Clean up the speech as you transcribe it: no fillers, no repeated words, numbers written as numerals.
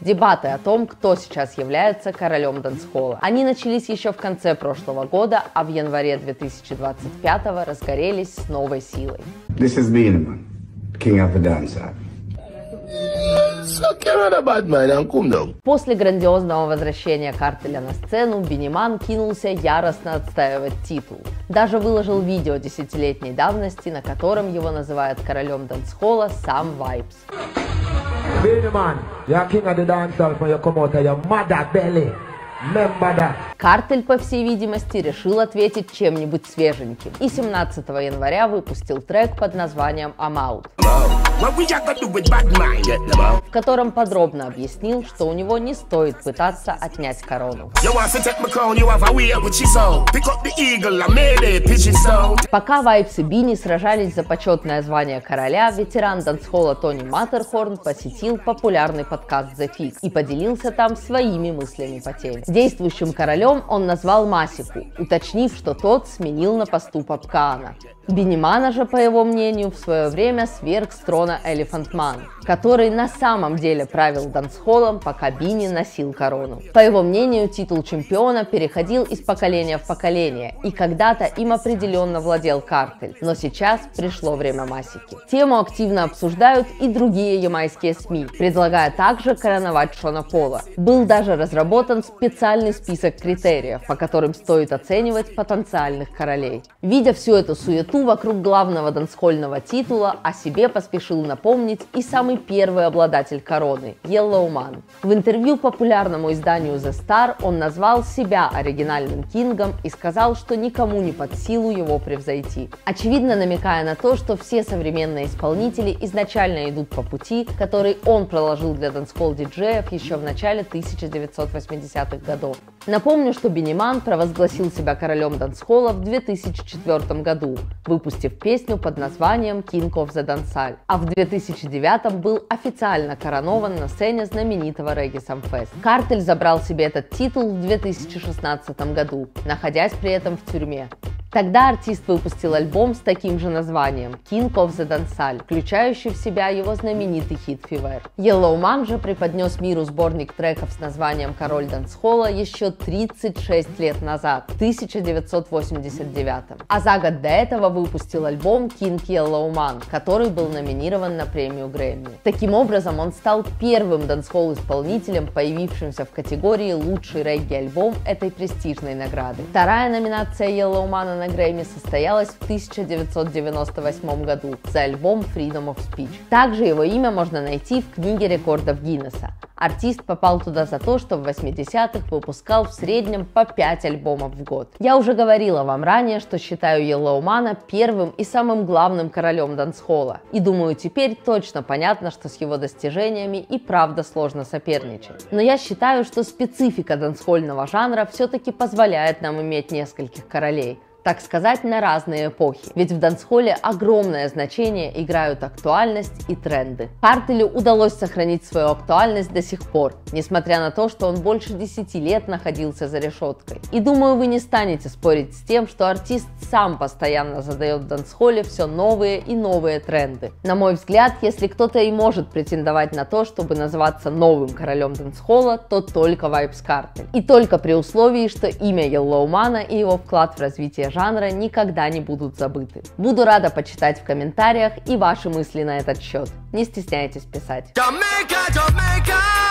Дебаты о том, кто сейчас является королем дэнс-холла. Они начались еще в конце прошлого года, а в январе 2025 разгорелись с новой силой. This is Beenie Man, king of the dancehall. После грандиозного возвращения Картеля на сцену, Beenie Man кинулся яростно отстаивать титул. Даже выложил видео 10-летней давности, на котором его называют королем дэнс-холла сам Vybz. Beenie Man, you're king of the dancehall when you come out of your mother belly. Картель, по всей видимости, решил ответить чем-нибудь свеженьким и 17 января выпустил трек под названием I'm Out, в котором подробно объяснил, что у него не стоит пытаться отнять корону. Пока Vybz и Beenie сражались за почетное звание короля, ветеран дэнс-холла Тони Маттерхорн посетил популярный подкаст The Fix и поделился там своими мыслями по теме. Действующим королем он назвал Масику, уточнив, что тот сменил на посту Попкаана. Beenie Man же, по его мнению, в свое время сверг с трона Elephant Man, который на самом деле правил дэнс-холлом, пока Beenie носил корону. По его мнению, титул чемпиона переходил из поколения в поколение, и когда-то им определенно владел Картель, но сейчас пришло время Масики. Тему активно обсуждают и другие ямайские СМИ, предлагая также короновать Шона Пола. Был даже разработан специальный список критериев, по которым стоит оценивать потенциальных королей. Видя всю эту суету вокруг главного дэнс-хольного титула, о себе поспешил напомнить и самый первый обладатель короны – Yellow Man. В интервью популярному изданию The Star он назвал себя оригинальным кингом и сказал, что никому не под силу его превзойти. Очевидно, намекая на то, что все современные исполнители изначально идут по пути, который он проложил для дэнс-холл диджеев еще в начале 1980-х годов. Напомню, что Beenie Man провозгласил себя королем дэнс-холла в 2004 году, выпустив песню под названием King of the Dancehall, а в 2009 был официально коронован на сцене знаменитого Reggae Sumfest. Картель забрал себе этот титул в 2016 году, находясь при этом в тюрьме. Тогда артист выпустил альбом с таким же названием King of the Dancehall, включающий в себя его знаменитый хит Fever. Yellow Man же преподнес миру сборник треков с названием Король дэнс-холла еще 36 лет назад, в 1989. А за год до этого выпустил альбом King Yellow Man, который был номинирован на премию Грэмми. Таким образом, он стал первым дэнс-холл-исполнителем, появившимся в категории «Лучший регги-альбом» этой престижной награды. Вторая номинация Yellow Man на Грэмми состоялась в 1998 году за альбом Freedom of Speech. Также его имя можно найти в книге рекордов Гиннесса. Артист попал туда за то, что в 80-х выпускал в среднем по 5 альбомов в год. Я уже говорила вам ранее, что считаю Yellow Man первым и самым главным королем дэнс-холла. И думаю, теперь точно понятно, что с его достижениями и правда сложно соперничать. Но я считаю, что специфика дэнс-хольного жанра все-таки позволяет нам иметь нескольких королей. Так сказать, на разные эпохи. Ведь в дэнс-холле огромное значение играют актуальность и тренды. Картелю удалось сохранить свою актуальность до сих пор, несмотря на то, что он больше 10 лет находился за решеткой. И думаю, вы не станете спорить с тем, что артист сам постоянно задает в дэнс-холле все новые и новые тренды. На мой взгляд, если кто-то и может претендовать на то, чтобы называться новым королем дэнс-холла, то только Vybz Kartel. И только при условии, что имя Yellow Man и его вклад в развитие жанра никогда не будут забыты. Буду рада почитать в комментариях и ваши мысли на этот счет. Не стесняйтесь писать. Jamaica, Jamaica!